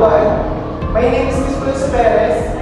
everyone. My name is Miss Cruz Perez.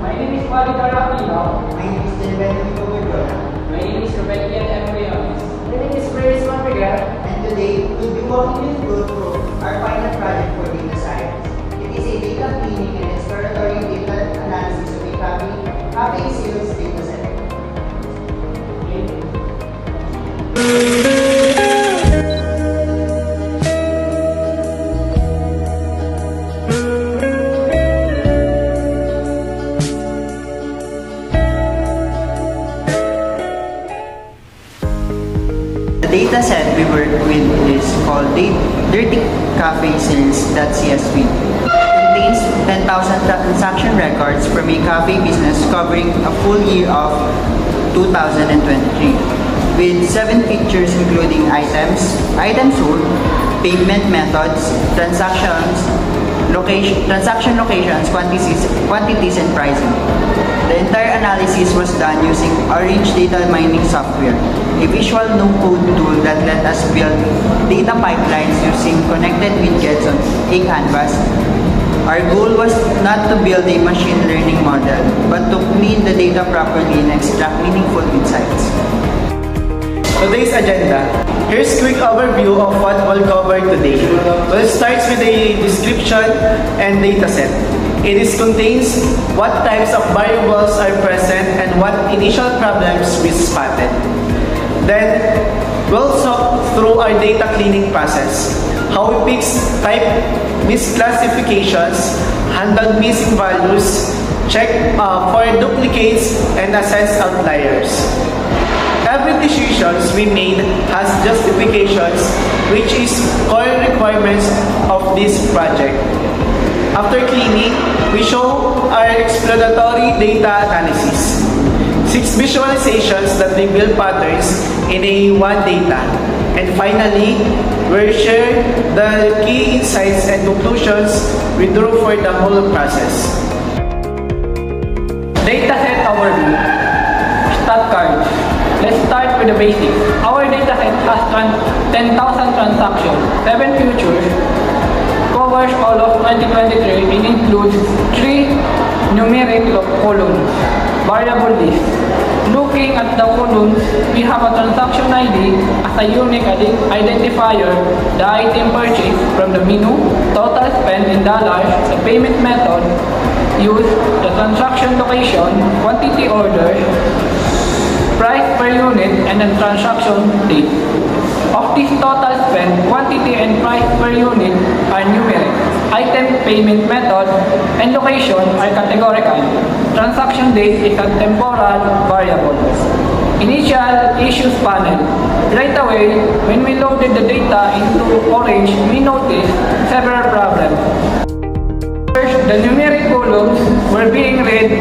My name is Walter Aquino. My name is Benjamin Comigo. My name is Rebecca Embryonis. My name is Grace Mamiga. And today, we'll be walking you through our final project for data science. It is a data cleaning and exploratory data analysis of a cafe sales data set. The data set we work with is called Dirty Cafe Sales.csv. It contains 10,000 transaction records from a cafe business covering a full year of 2023, with 7 features including items sold, payment methods, transaction locations, quantities, and pricing. The entire analysis was done using Orange Data Mining Software, a visual no-code tool that let us build data pipelines using connected widgets on a canvas. Our goal was not to build a machine learning model, but to clean the data properly and extract meaningful insights. Today's agenda. Here's a quick overview of what we'll cover today. We'll start with a description and dataset. It contains what types of variables are present and what initial problems we spotted. Then, we'll talk through our data cleaning process, how we fix type misclassifications, handle missing values, check for duplicates, and assess outliers. Every decisions we made has justifications, which is core requirements of this project. After cleaning, we show our exploratory data analysis. 6 visualizations that reveal patterns in a one data. And finally, we'll share the key insights and conclusions we drew for the whole process. Dataset overview. Stat cards. Let's start with the basics. Our dataset has 10,000 transactions, 7 futures, covers all of 2023 and includes 3 numeric columns, variable list. Looking at the columns, we have a transaction ID as a unique identifier, the item purchased from the menu, total spent in dollars, the payment method used, the transaction location, quantity ordered, price per unit, and the transaction date. Of this total spend, quantity and price per unit are numeric. Item, payment method, and location are categorical. Transaction date is a temporal variable. Initial issues panel. Right away, when we loaded the data into Orange, we noticed several problems. First, the numeric columns were being read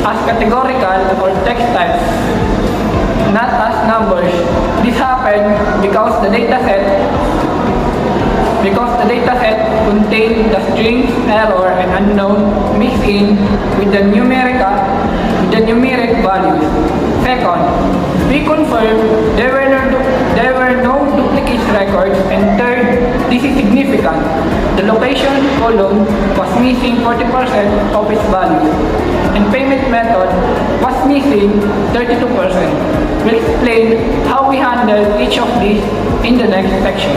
as categorical or text types, not as numbers. This happened because the dataset contained the string, error, and unknown mixed in with the numeric values. Second, we confirmed there were no duplicate records, and third, this is significant. The location column was missing 40% of its value, and payment method was missing 32%. We'll explain how we handle each of these in the next section.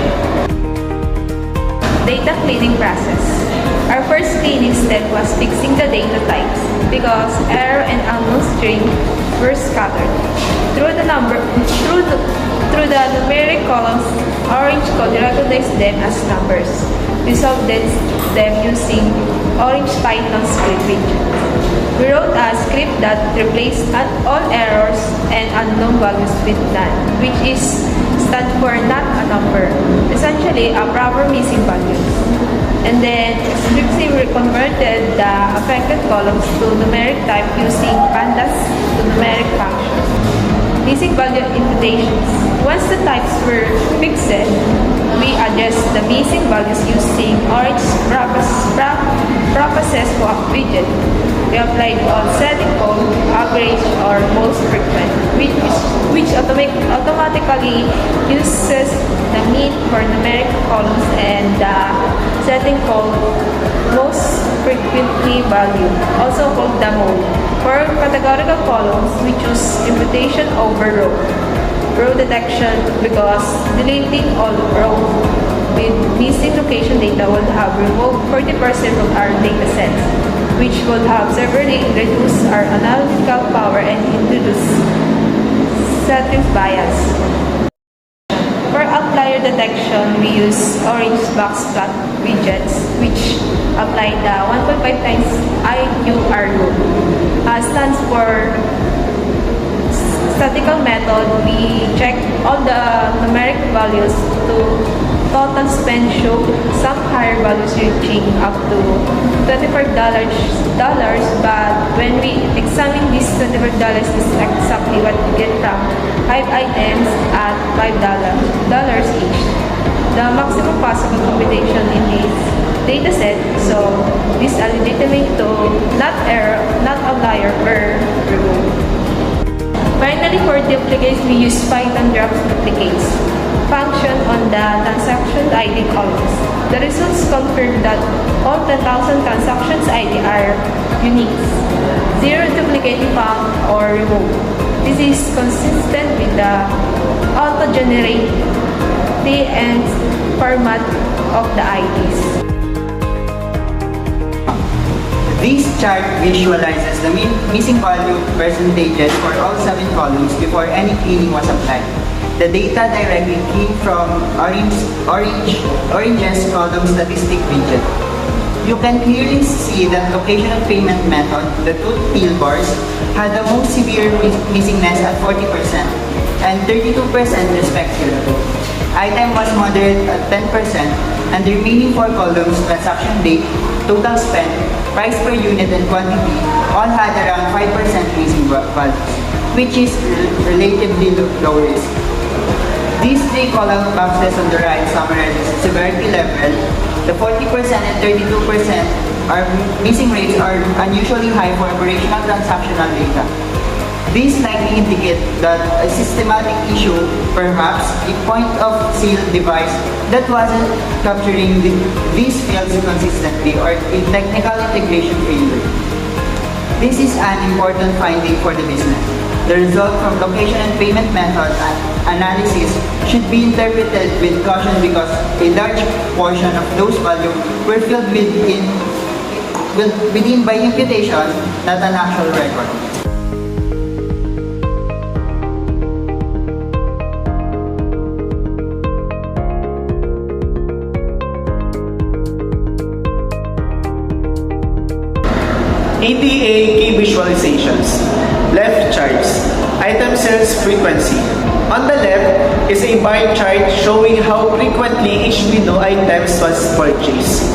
Data cleaning process. Our first cleaning step was fixing the data types because error and unknown string were scattered. Through the numeric columns, Orange code recognized them as numbers. We solved them using Orange Python script widget. We wrote a script that replaced all errors and unknown values with none, which stands for not a number, essentially a proper missing value. And then scriptly we converted the affected columns to numeric type using pandas to numeric functions. Missing value imputations. Once the types were fixed, we addressed the missing values using Orange process swap widget. We applied on setting code, average, or most frequent, which automatically uses the mean for numeric columns and the setting code most frequently value, also called the mode. For categorical columns, we choose imputation over row detection because deleting all rows with missing location data would have removed 40% of our data sets, which would have severely reduced our analytical power and introduce settings bias. For outlier detection, we use orange box plot widgets, which apply the 1.5 times IQR rule. Stands for statistical method. We check all the numeric values to total spend show some higher values reaching up to $24, but when we examine these $24 is exactly what we get from 5 items at $5 each. The maximum possible combination in this data set, so this is legitimate to not outlier per rule. Finally, for duplicates, we use Python drops duplicates function on the transaction ID columns. The results confirm that all 10,000 transactions ID are unique. Zero duplicate found or removed. This is consistent with the auto-generate TN format of the IDs. This chart visualizes the missing value percentages for all 7 columns before any cleaning was applied. The data directly came from Orange's column statistic widget. You can clearly see that location of payment method, the two teal bars, had the most severe missingness at 40% and 32% respectively. Item was moderate at 10%, and the remaining 4 columns, transaction date, total spend, price per unit, and quantity, all had around 5% missing values, which is relatively low risk. These 3 column boxes on the right summarize the severity level. The 40% and 32% are missing rates are unusually high for operational transactional data. These likely indicate that a systematic issue, perhaps a point-of-sale device that wasn't capturing these fields consistently, or a technical integration failure. This is an important finding for the business. The result from location and payment method analysis should be interpreted with caution because a large portion of those values were filled within by imputation, not an actual record. EDA key visualizations. Left charts. Item sales frequency. On the left is a bar chart showing how frequently each menu items was purchased.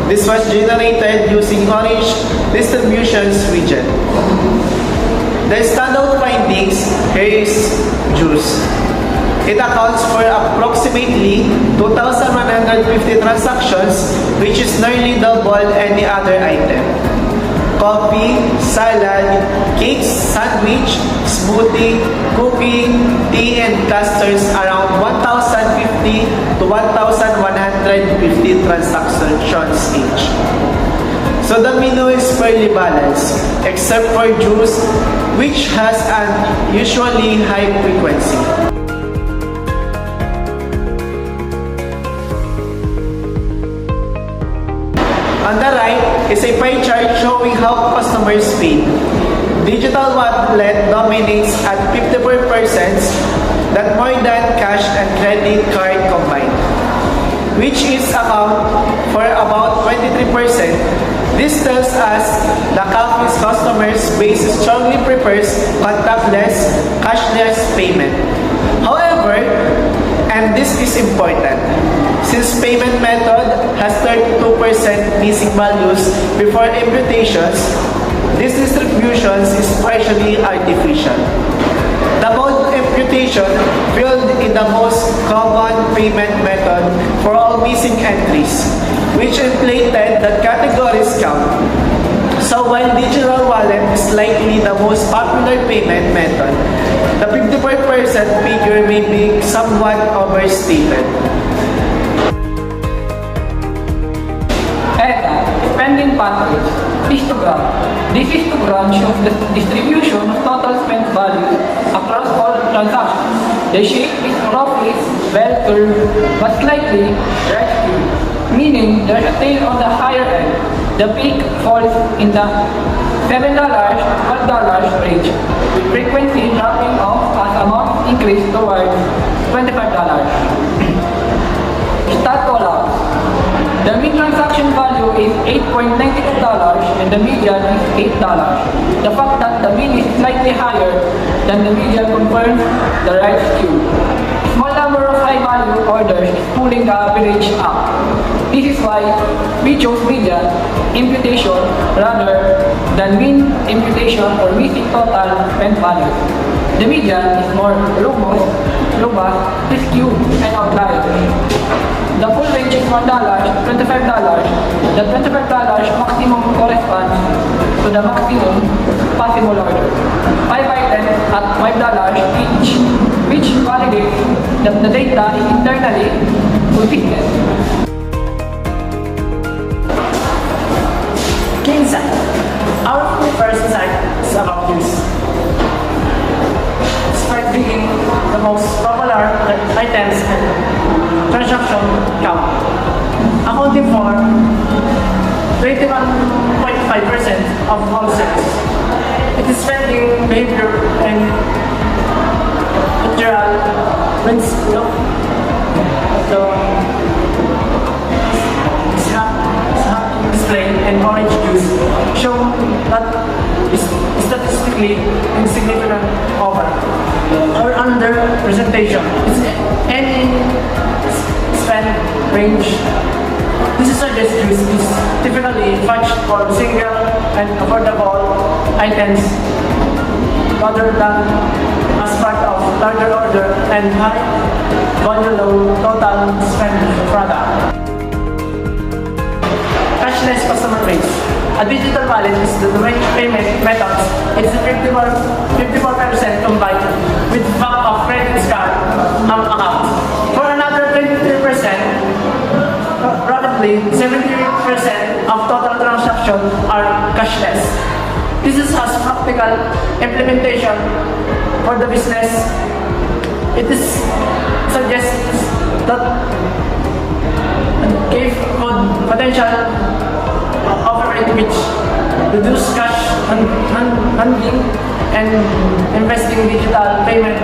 This was generated using Orange Distributions widget. The standout findings here is juice. It accounts for approximately 2,150 transactions, which is nearly double any other item. Coffee, salad, cakes, sandwich, smoothie, cookie, tea, and clusters around 1,050 to 1,150 transactions each. So the menu is fairly balanced, except for juice, which has an usually high frequency. On the right is a pie chart showing how customers pay. Digital wallet dominates at 54%, that more than cash and credit card combined, which is account for about 23%. This tells us the company's customers base strongly prefers contactless, cashless payment. However, and this is important, since payment method has 32% missing values before imputations, this distribution is partially artificial. The mode imputation filled in the most common payment method for all missing entries, which inflated the categories count. So while digital wallet is likely the most popular payment method, the 54% figure may be somewhat overstated. ETA, spending patterns, histogram. This histogram shows the distribution of total spent value across all transactions. The shape is roughly bell curve but slightly right skewed, meaning there's a tail on the higher end. The peak falls in the $7 $12 range, with frequency dropping off as amounts increase towards $25. Stat collapse. The mean transaction value is $8.92 and the median is $8. The fact that the mean is slightly higher than the median confirms the right skew. Small number of high value orders is pulling the average up. This is why we chose median imputation rather than mean imputation for missing total spent value. The median is more robust, skew, and outlier. The full range is $1 to $25. The $25 maximum corresponds to the maximum possible order. 5 items at $5 each, which validates that the data is internally consistent. Insight. Our first insight is about use. Despite being the most popular items and transaction count, accounting for 21.5% of all sales. It is spending behavior and cultural principle. Display and orange juice show that is statistically insignificant over or under presentation. Is any spend range. This suggests juice is typically fetched for single and affordable items rather than as part of larger order and high value low total spend product. Cashless customer base. A digital wallet is the main payment methods. It's 54% combined with back of credit card account. For another 23%, roughly 70% of total transactions are cashless. This has practical implementation for the business. It is suggests that if potential operate which reduce cash handling and investing digital payment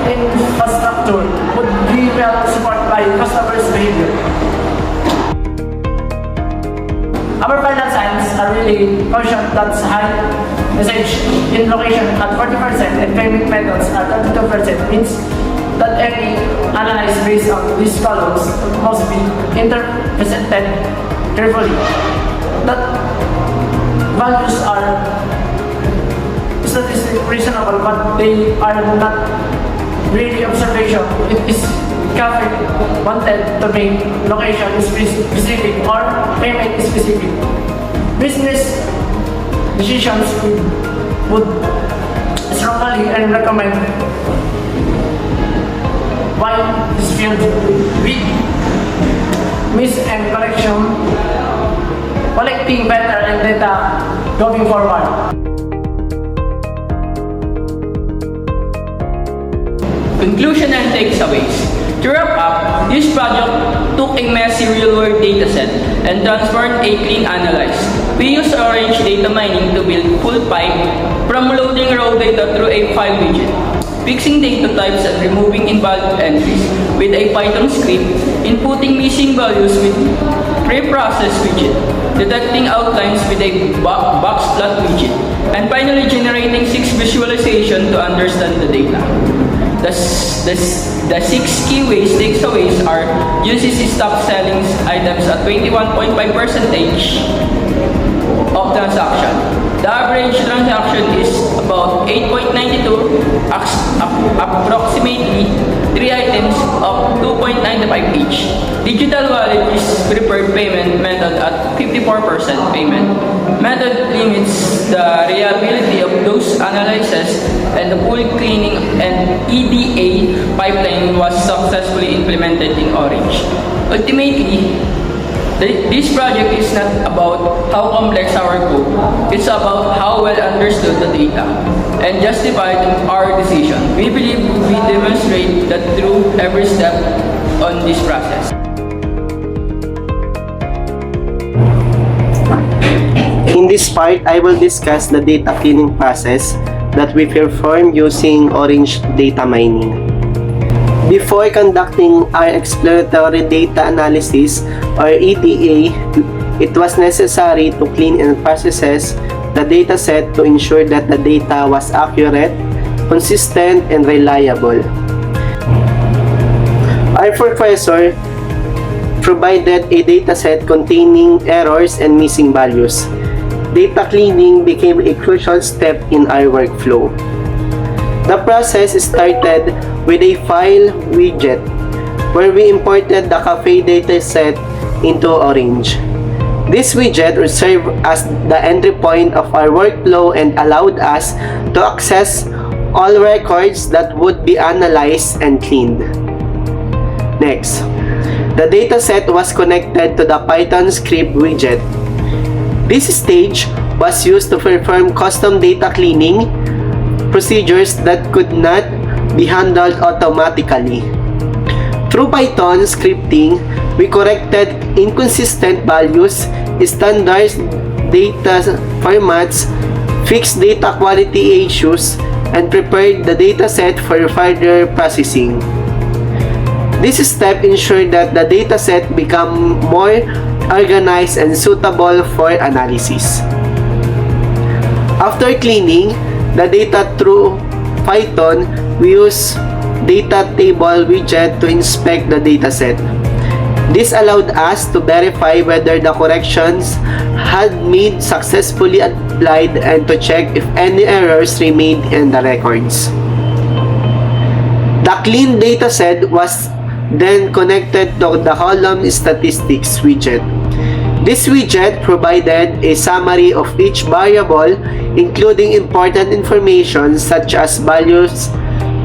infrastructure would be well supported by customers' behavior. Our final signs are really caution that's high message in location at 40% and payment methods at 32% means that any analysis based on these columns must be interpreted carefully. That values are statistically reasonable, but they are not really observation. It is CAFE wanted to make location specific or payment specific. Business decisions would strongly and recommend why this field with miss and collecting better and data going forward. Conclusion and takeaways. To wrap up, this project took a messy real-world dataset and transformed a clean analyze. We used Orange data mining to build full pipe from loading raw data through a file widget, fixing data types and removing invalid entries with a Python script, inputting missing values with pre-process widget, detecting outlines with a box plot widget, and finally generating 6 visualization to understand the data. The 6 key takeaways are: UCC stopped selling items at 21.5% of transaction. The average transaction is about 8.92, approximately 3 items of 2.95 each. Digital wallet is preferred payment method at 54% payment. Method limits the reliability of those analyses, and the full cleaning and EDA pipeline was successfully implemented in Orange. Ultimately, this project is not about how complex our code, it's about how well understood the data and justified our decision. We believe we demonstrate that through every step on this process. In this part, I will discuss the data cleaning process that we perform using Orange Data Mining. Before conducting our exploratory data analysis or EDA, it was necessary to clean and process the dataset to ensure that the data was accurate, consistent, and reliable. Our professor provided a dataset containing errors and missing values. Data cleaning became a crucial step in our workflow. The process started with a file widget where we imported the cafe dataset into Orange. This widget served as the entry point of our workflow and allowed us to access all records that would be analyzed and cleaned. Next, the dataset was connected to the Python script widget. This stage was used to perform custom data cleaning procedures that could not be handled automatically. Through Python scripting, we corrected inconsistent values, standardized data formats, fixed data quality issues, and prepared the dataset for further processing. This step ensured that the dataset become more organized and suitable for analysis. After cleaning the data through Python, we use data table widget to inspect the dataset. This allowed us to verify whether the corrections had been successfully applied and to check if any errors remained in the records. The clean dataset was then connected to the column statistics widget. This widget provided a summary of each variable, including important information such as values,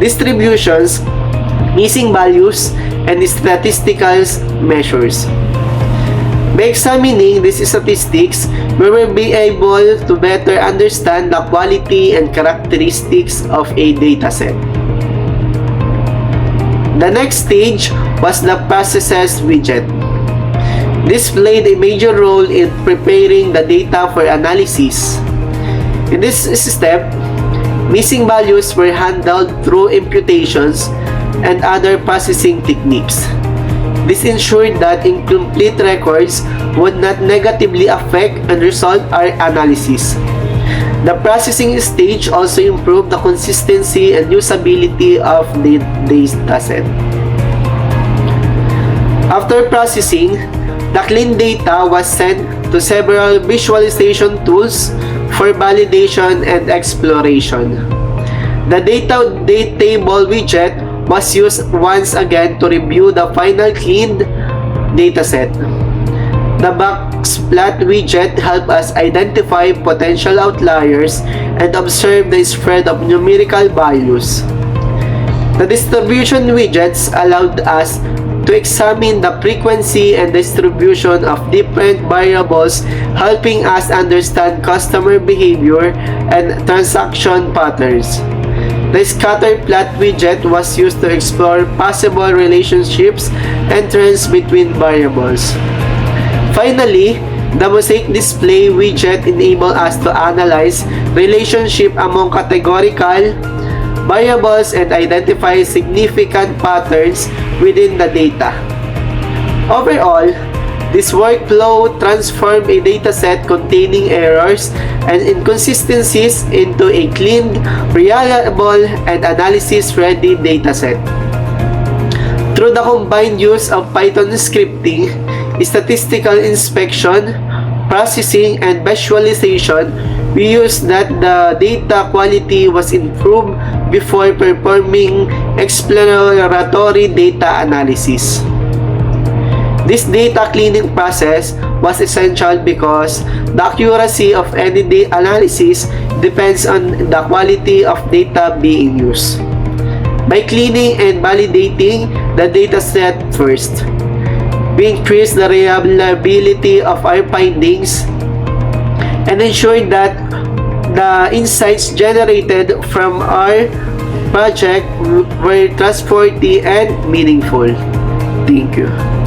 distributions, missing values, and statistical measures. By examining these statistics, we will be able to better understand the quality and characteristics of a dataset. The next stage was the processes widget. This played a major role in preparing the data for analysis. In this step, missing values were handled through imputations and other processing techniques. This ensured that incomplete records would not negatively affect and result our analysis. The processing stage also improved the consistency and usability of the dataset. After processing, the clean data was sent to several visualization tools for validation and exploration. The data table widget was used once again to review the final cleaned dataset. The box plot widget helped us identify potential outliers and observe the spread of numerical values. The distribution widgets allowed us to examine the frequency and distribution of different variables, helping us understand customer behavior and transaction patterns. The scatter plot widget was used to explore possible relationships and trends between variables. Finally, the mosaic display widget enabled us to analyze relationship among categorical variables and identify significant patterns within the data. Overall, this workflow transformed a dataset containing errors and inconsistencies into a clean, reliable, and analysis-ready dataset. Through the combined use of Python scripting, statistical inspection, processing, and visualization, We used that the data quality was improved before performing exploratory data analysis. This data cleaning process was essential because the accuracy of any data analysis depends on the quality of data being used. By cleaning and validating the dataset first, we increase the reliability of our findings and ensure that the insights generated from our project were trustworthy and meaningful. Thank you.